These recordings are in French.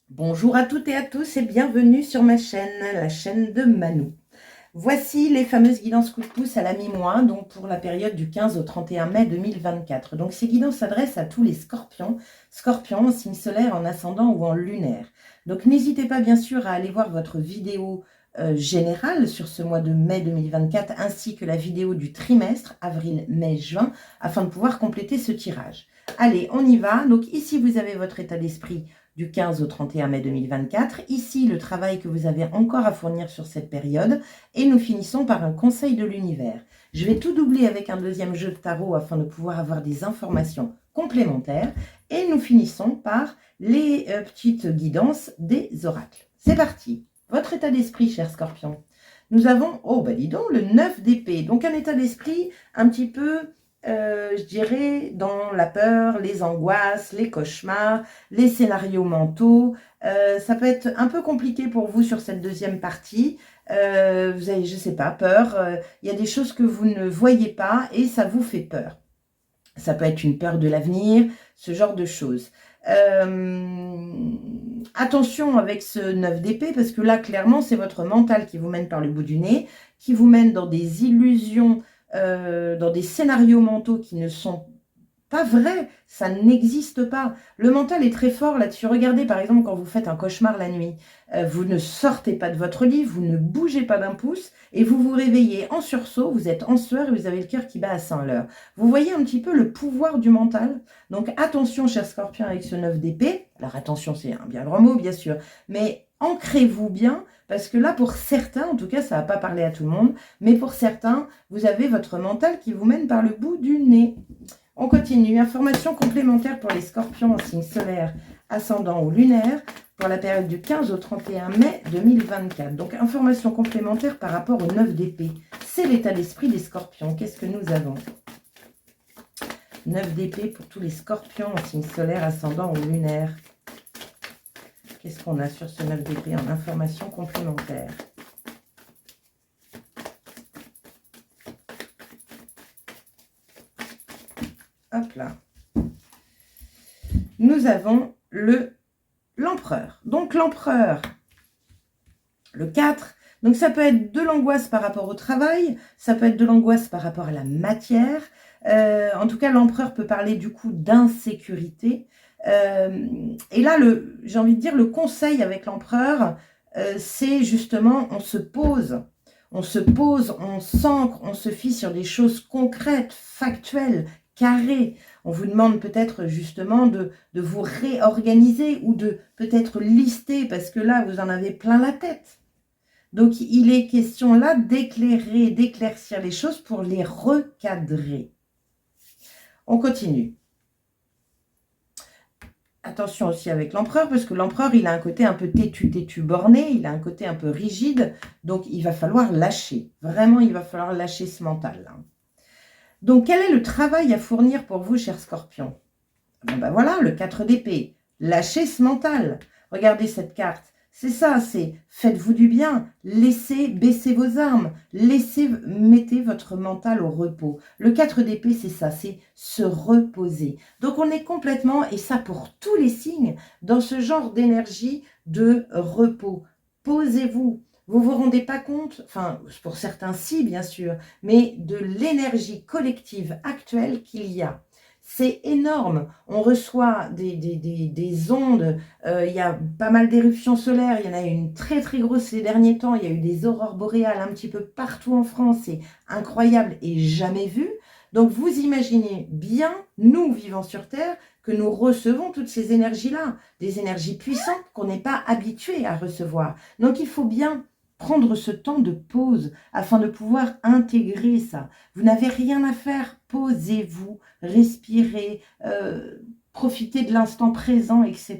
Bonjour à toutes et à tous et bienvenue sur ma chaîne, la chaîne de Manou. Voici les fameuses guidances coup de pouce à la mi-mois, donc pour la période du 15 au 31 mai 2024. Donc ces guidances s'adressent à tous les scorpions, en signe solaire, en ascendant ou en lunaire. Donc n'hésitez pas bien sûr à aller voir votre vidéo générale sur ce mois de mai 2024, ainsi que la vidéo du trimestre, avril, mai, juin, afin de pouvoir compléter ce tirage. Allez, on y va. Donc ici, vous avez votre état d'esprit du 15 au 31 mai 2024. Ici, le travail que vous avez encore à fournir sur cette période. Et nous finissons par un conseil de l'univers. Je vais tout doubler avec un deuxième jeu de tarot afin de pouvoir avoir des informations complémentaires. Et nous finissons par les petites guidances des oracles. C'est parti. Votre état d'esprit, cher Scorpion. Nous avons, oh bah dis donc, le 9 d'épée. Donc un état d'esprit un petit peu... je dirais, dans la peur, les angoisses, les cauchemars, les scénarios mentaux. Ça peut être un peu compliqué pour vous sur cette deuxième partie. Vous avez, je ne sais pas, peur. Il y a des choses que vous ne voyez pas et ça vous fait peur. Ça peut être une peur de l'avenir, ce genre de choses. Attention avec ce 9 d'épée, parce que là, clairement, c'est votre mental qui vous mène par le bout du nez, qui vous mène dans des illusions, dans des scénarios mentaux qui ne sont pas vrais, ça n'existe pas. Le mental est très fort là-dessus. Regardez par exemple quand vous faites un cauchemar la nuit, vous ne sortez pas de votre lit, vous ne bougez pas d'un pouce et vous vous réveillez en sursaut, vous êtes en sueur et vous avez le cœur qui bat à 100 l'heure. Vous voyez un petit peu le pouvoir du mental. Donc attention cher Scorpion avec ce 9 d'épée. Alors attention, c'est un bien grand mot bien sûr, mais ancrez-vous bien. Parce que là, pour certains, en tout cas, ça ne va pas parler à tout le monde, mais pour certains, vous avez votre mental qui vous mène par le bout du nez. On continue. Information complémentaire pour les scorpions en signe solaire, ascendant ou lunaire, pour la période du 15 au 31 mai 2024. Donc, information complémentaire par rapport au 9 d'épée. C'est l'état d'esprit des scorpions. Qu'est-ce que nous avons? 9 d'épée pour tous les scorpions en signe solaire, ascendant ou lunaire. Qu'est-ce qu'on a sur ce 9 d'épée en information complémentaire? Hop là. Nous avons l'empereur. Donc l'empereur, le 4. Donc ça peut être de l'angoisse par rapport au travail, ça peut être de l'angoisse par rapport à la matière. En tout cas, l'empereur peut parler du coup d'insécurité. Et là, j'ai envie de dire, le conseil avec l'empereur, c'est justement, on se pose, on s'ancre, on se fie sur des choses concrètes, factuelles, carrées. On vous demande peut-être justement de vous réorganiser ou de peut-être lister, parce que là, vous en avez plein la tête. Donc, il est question là d'éclairer, d'éclaircir les choses pour les recadrer. On continue. Attention aussi avec l'empereur, parce que l'empereur, il a un côté un peu têtu, borné, il a un côté un peu rigide, donc il va falloir lâcher. Vraiment, il va falloir lâcher ce mental. Donc, quel est le travail à fournir pour vous, chers scorpions? Bon, ben voilà, le 4 d'épée. Lâchez ce mental. Regardez cette carte. C'est ça, c'est faites-vous du bien, laissez baisser vos armes, mettez votre mental au repos. Le 4 d'épée, c'est ça, c'est se reposer. Donc on est complètement, et ça pour tous les signes, dans ce genre d'énergie de repos. Posez-vous. Vous ne vous rendez pas compte, enfin pour certains si bien sûr, mais de l'énergie collective actuelle qu'il y a. C'est énorme, on reçoit des ondes, il y a pas mal d'éruptions solaires, il y en a une très très grosse ces derniers temps, il y a eu des aurores boréales un petit peu partout en France, c'est incroyable et jamais vu. Donc vous imaginez bien, nous vivant sur Terre, que nous recevons toutes ces énergies-là, des énergies puissantes qu'on n'est pas habitué à recevoir. Donc il faut bien prendre ce temps de pause afin de pouvoir intégrer ça. Vous n'avez rien à faire, posez-vous, respirez, profitez de l'instant présent, etc.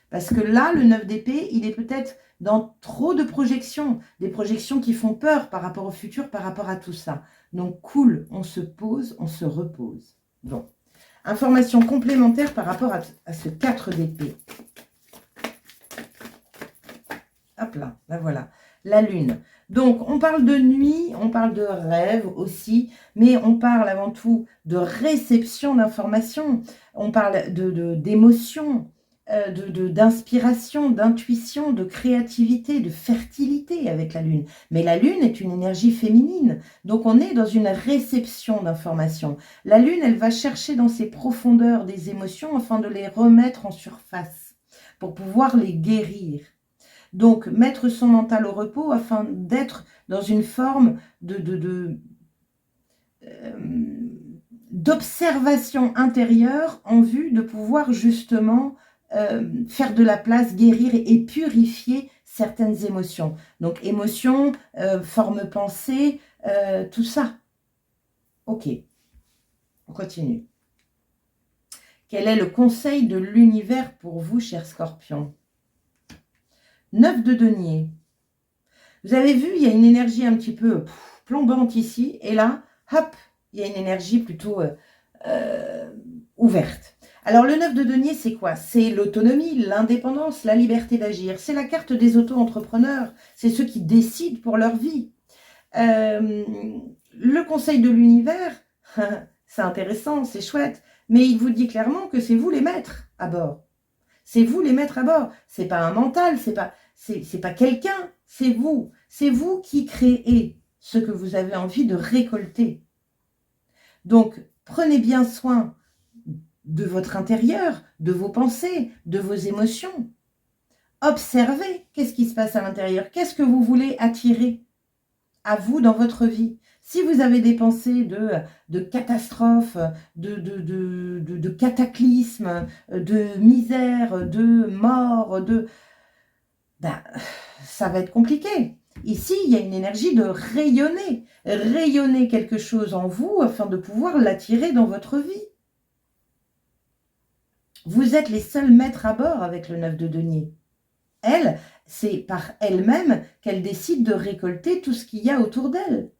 Parce que là, le 9 d'épée, il est peut-être dans trop de projections, des projections qui font peur par rapport au futur, par rapport à tout ça. Donc cool, on se pose, on se repose. Bon, information complémentaire par rapport à ce 4 d'épée. Hop là, là voilà. La lune. Donc, on parle de nuit, on parle de rêve aussi, mais on parle avant tout de réception d'informations, on parle d'émotions, d'inspiration, d'intuition, de créativité, de fertilité avec la Lune. Mais la Lune est une énergie féminine, donc on est dans une réception d'informations. La Lune, elle va chercher dans ses profondeurs des émotions afin de les remettre en surface, pour pouvoir les guérir. Donc, mettre son mental au repos afin d'être dans une forme d'observation intérieure en vue de pouvoir justement faire de la place, guérir et purifier certaines émotions. Donc, émotions, forme pensée, tout ça. Ok, on continue. Quel est le conseil de l'univers pour vous, chers scorpions? 9 de denier. Vous avez vu, il y a une énergie un petit peu plombante ici. Et là, hop, il y a une énergie plutôt ouverte. Alors, le 9 de denier, c'est quoi? C'est l'autonomie, l'indépendance, la liberté d'agir. C'est la carte des auto-entrepreneurs. C'est ceux qui décident pour leur vie. Le conseil de l'univers, c'est intéressant, c'est chouette. Mais il vous dit clairement que c'est vous les maîtres à bord. C'est vous les maîtres à bord. C'est pas un mental, c'est pas quelqu'un, c'est vous. C'est vous qui créez ce que vous avez envie de récolter. Donc, prenez bien soin de votre intérieur, de vos pensées, de vos émotions. Observez qu'est-ce qui se passe à l'intérieur. Qu'est-ce que vous voulez attirer à vous dans votre vie? Si vous avez des pensées de catastrophe, de cataclysme, de misère, de mort, ça va être compliqué. Ici, il y a une énergie de rayonner. Rayonner quelque chose en vous afin de pouvoir l'attirer dans votre vie. Vous êtes les seuls maîtres à bord avec le 9 de denier. Elle, c'est par elle-même qu'elle décide de récolter tout ce qu'il y a autour d'elle.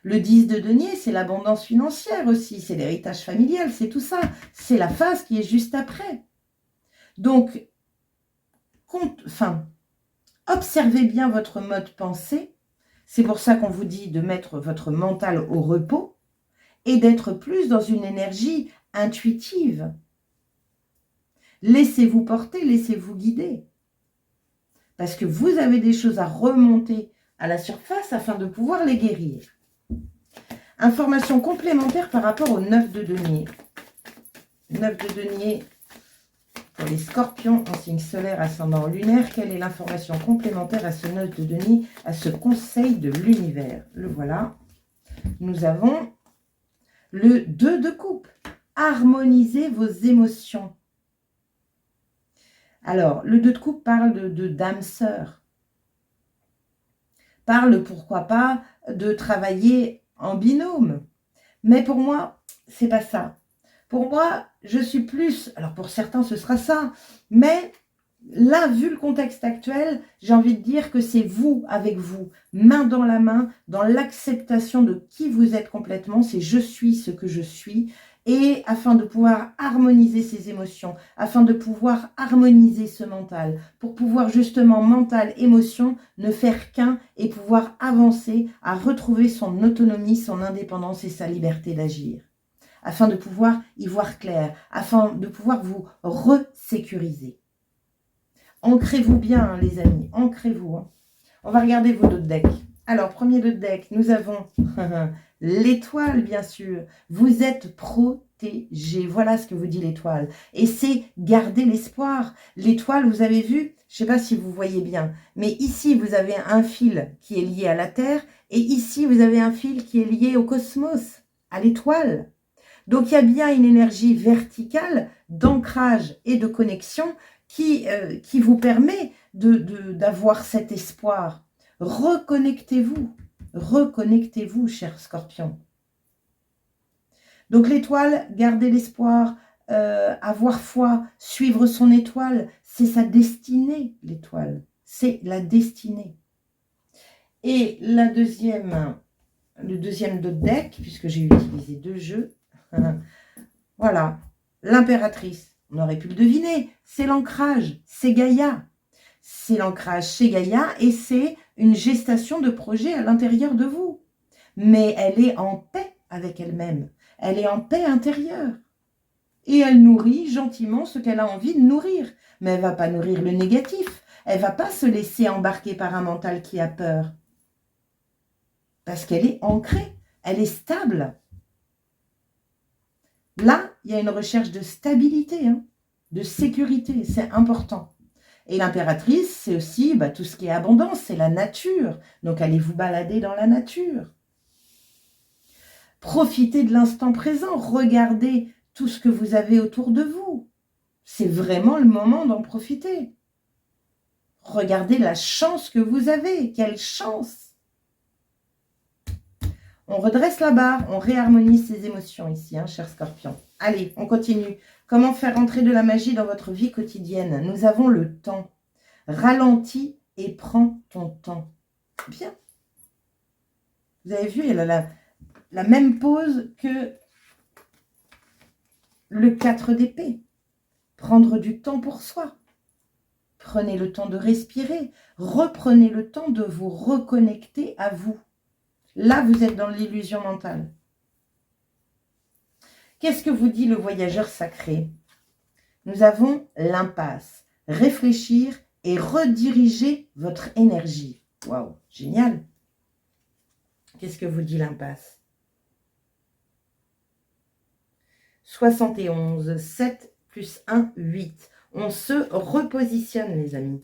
Le 10 de denier, c'est l'abondance financière aussi, c'est l'héritage familial, c'est tout ça. C'est la phase qui est juste après. Donc, observez bien votre mode pensée. C'est pour ça qu'on vous dit de mettre votre mental au repos et d'être plus dans une énergie intuitive. Laissez-vous porter, laissez-vous guider. Parce que vous avez des choses à remonter à la surface afin de pouvoir les guérir. Information complémentaire par rapport au 9 de denier. 9 de denier pour les scorpions en signe solaire, ascendant lunaire. Quelle est l'information complémentaire à ce 9 de denier, à ce conseil de l'univers? Le voilà. Nous avons le 2 de coupe. Harmonisez vos émotions. Alors, le 2 de coupe parle de d'âme sœur. Parle, pourquoi pas, de travailler en binôme. Mais pour moi, c'est pas ça. Pour moi, je suis plus... Alors, pour certains, ce sera ça. Mais là, vu le contexte actuel, j'ai envie de dire que c'est vous avec vous, main dans la main, dans l'acceptation de qui vous êtes complètement. C'est je suis ce que je suis. Et afin de pouvoir harmoniser ces émotions, afin de pouvoir harmoniser ce mental, pour pouvoir justement, mental, émotion, ne faire qu'un et pouvoir avancer à retrouver son autonomie, son indépendance et sa liberté d'agir. Afin de pouvoir y voir clair, afin de pouvoir vous resécuriser. Ancrez-vous bien, hein, les amis, ancrez-vous. Hein. On va regarder vos deux decks. Alors, premier de deck, nous avons l'étoile, bien sûr. Vous êtes protégé. Voilà ce que vous dit l'étoile. Et c'est garder l'espoir. L'étoile, vous avez vu, je ne sais pas si vous voyez bien, mais ici, vous avez un fil qui est lié à la Terre et ici, vous avez un fil qui est lié au cosmos, à l'étoile. Donc, il y a bien une énergie verticale d'ancrage et de connexion qui vous permet d'avoir cet espoir. Reconnectez-vous, chers scorpions. Donc l'étoile, garder l'espoir, avoir foi, suivre son étoile, c'est sa destinée, l'étoile. C'est la destinée. Et le deuxième de deck, puisque j'ai utilisé 2 jeux, voilà, l'impératrice. On aurait pu le deviner, c'est l'ancrage, c'est Gaïa. c'est l'ancrage chez Gaïa et c'est une gestation de projet à l'intérieur de vous. Mais elle est en paix avec elle-même. Elle est en paix intérieure. Et elle nourrit gentiment ce qu'elle a envie de nourrir. Mais elle ne va pas nourrir le négatif. Elle ne va pas se laisser embarquer par un mental qui a peur. Parce qu'elle est ancrée. Elle est stable. Là, il y a une recherche de stabilité, hein, de sécurité. C'est important. Et l'impératrice, c'est aussi tout ce qui est abondance, c'est la nature. Donc, allez vous balader dans la nature. Profitez de l'instant présent. Regardez tout ce que vous avez autour de vous. C'est vraiment le moment d'en profiter. Regardez la chance que vous avez. Quelle chance! On redresse la barre, on réharmonise ses émotions ici, hein, cher Scorpion. Allez, on continue. Comment faire entrer de la magie dans votre vie quotidienne? Nous avons le temps. Ralentis et prends ton temps. Bien. Vous avez vu, elle a la même pose que le 4 d'épée. Prendre du temps pour soi. Prenez le temps de respirer. Reprenez le temps de vous reconnecter à vous. Là, vous êtes dans l'illusion mentale. Qu'est-ce que vous dit le voyageur sacré? Nous avons l'impasse. Réfléchir et rediriger votre énergie. Waouh, génial. Qu'est-ce que vous dit l'impasse? 71, 7 plus 1, 8. On se repositionne, les amis.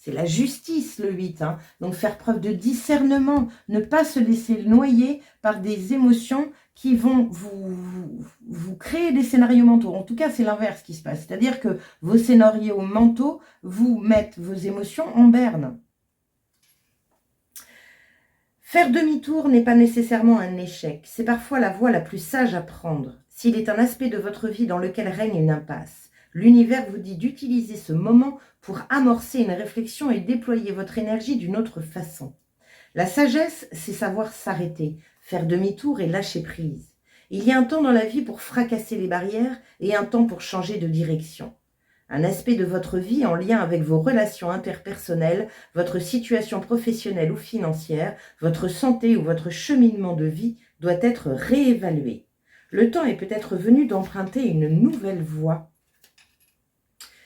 C'est la justice, le 8. Hein. Donc, faire preuve de discernement. Ne pas se laisser noyer par des émotions qui vont vous créer des scénarios mentaux. En tout cas, c'est l'inverse qui se passe. C'est-à-dire que vos scénarios mentaux vous mettent vos émotions en berne. Faire demi-tour n'est pas nécessairement un échec. C'est parfois la voie la plus sage à prendre. S'il est un aspect de votre vie dans lequel règne une impasse, l'univers vous dit d'utiliser ce moment pour amorcer une réflexion et déployer votre énergie d'une autre façon. La sagesse, c'est savoir s'arrêter, faire demi-tour et lâcher prise. Il y a un temps dans la vie pour fracasser les barrières et un temps pour changer de direction. Un aspect de votre vie en lien avec vos relations interpersonnelles, votre situation professionnelle ou financière, votre santé ou votre cheminement de vie doit être réévalué. Le temps est peut-être venu d'emprunter une nouvelle voie.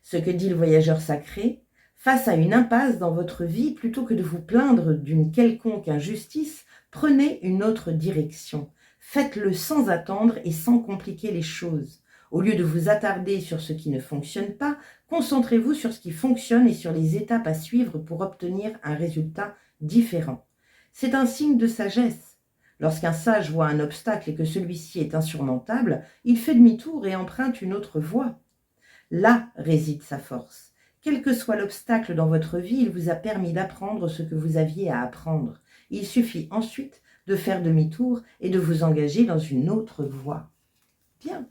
Ce que dit le voyageur sacré, face à une impasse dans votre vie, plutôt que de vous plaindre d'une quelconque injustice, prenez une autre direction. Faites-le sans attendre et sans compliquer les choses. Au lieu de vous attarder sur ce qui ne fonctionne pas, concentrez-vous sur ce qui fonctionne et sur les étapes à suivre pour obtenir un résultat différent. C'est un signe de sagesse. Lorsqu'un sage voit un obstacle et que celui-ci est insurmontable, il fait demi-tour et emprunte une autre voie. Là réside sa force. Quel que soit l'obstacle dans votre vie, il vous a permis d'apprendre ce que vous aviez à apprendre. Il suffit ensuite de faire demi-tour et de vous engager dans une autre voie. Bien.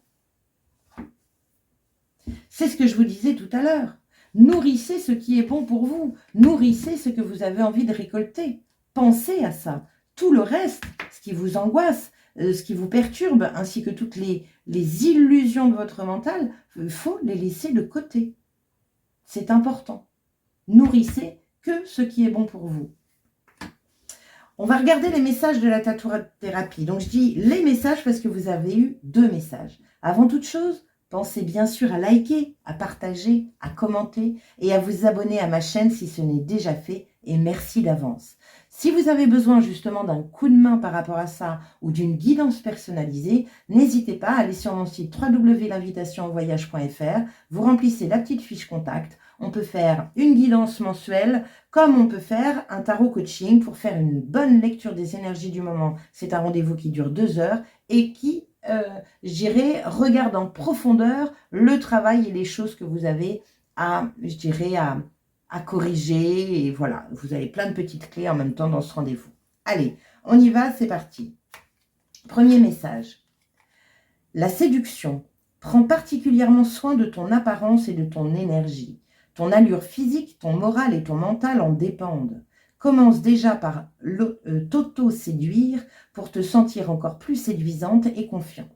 C'est ce que je vous disais tout à l'heure. Nourrissez ce qui est bon pour vous. Nourrissez ce que vous avez envie de récolter. Pensez à ça. Tout le reste, ce qui vous angoisse, ce qui vous perturbe, ainsi que toutes les illusions de votre mental, il faut les laisser de côté. C'est important. Nourrissez que ce qui est bon pour vous. On va regarder les messages de la tatouthérapie. Donc, je dis les messages parce que vous avez eu 2 messages. Avant toute chose, pensez bien sûr à liker, à partager, à commenter et à vous abonner à ma chaîne si ce n'est déjà fait. Et merci d'avance. Si vous avez besoin justement d'un coup de main par rapport à ça ou d'une guidance personnalisée, n'hésitez pas à aller sur mon site www.l'invitationenvoyage.fr. Vous remplissez la petite fiche contact. On peut faire une guidance mensuelle comme on peut faire un tarot coaching pour faire une bonne lecture des énergies du moment. C'est un rendez-vous qui dure 2 heures et qui, je dirais, regarde en profondeur le travail et les choses que vous avez à, je dirais, à corriger. Et voilà, vous avez plein de petites clés en même temps dans ce rendez-vous. Allez, on y va, c'est parti. Premier message. La séduction. Prends particulièrement soin de ton apparence et de ton énergie. Ton allure physique, ton moral et ton mental en dépendent. Commence déjà par t'auto-séduire pour te sentir encore plus séduisante et confiante.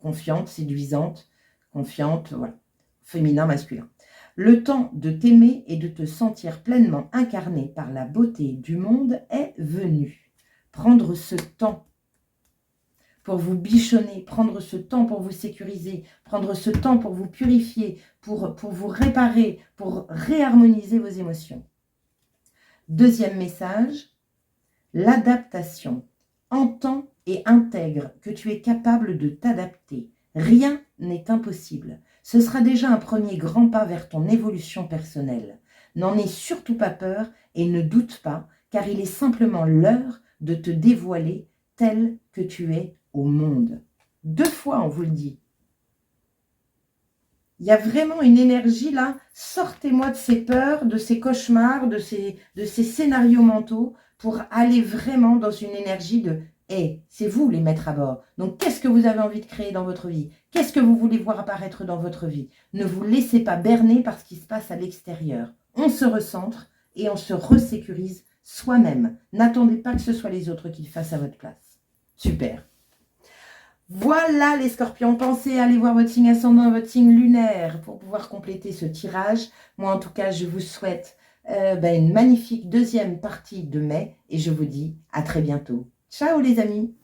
Confiante, séduisante, confiante, voilà. féminin, masculin. Le temps de t'aimer et de te sentir pleinement incarné par la beauté du monde est venu. Prendre ce temps pour vous bichonner, prendre ce temps pour vous sécuriser, prendre ce temps pour vous purifier, pour vous réparer, pour réharmoniser vos émotions. Deuxième message, l'adaptation. Entends et intègre que tu es capable de t'adapter. Rien n'est impossible. Ce sera déjà un premier grand pas vers ton évolution personnelle. N'en aie surtout pas peur et ne doute pas, car il est simplement l'heure de te dévoiler tel que tu es au monde. 2 fois, on vous le dit. Il y a vraiment une énergie là. Sortez-moi de ces peurs, de ces cauchemars, de ces scénarios mentaux pour aller vraiment dans une énergie de « Hey, c'est vous les maîtres à bord. Donc, qu'est-ce que vous avez envie de créer dans votre vie? Qu'est-ce que vous voulez voir apparaître dans votre vie? Ne vous laissez pas berner par ce qui se passe à l'extérieur. On se recentre et on se resécurise soi-même. N'attendez pas que ce soit les autres qui le fassent à votre place. Super. Voilà les scorpions, pensez à aller voir votre signe ascendant, votre signe lunaire pour pouvoir compléter ce tirage. Moi en tout cas, je vous souhaite une magnifique deuxième partie de mai et je vous dis à très bientôt. Ciao les amis!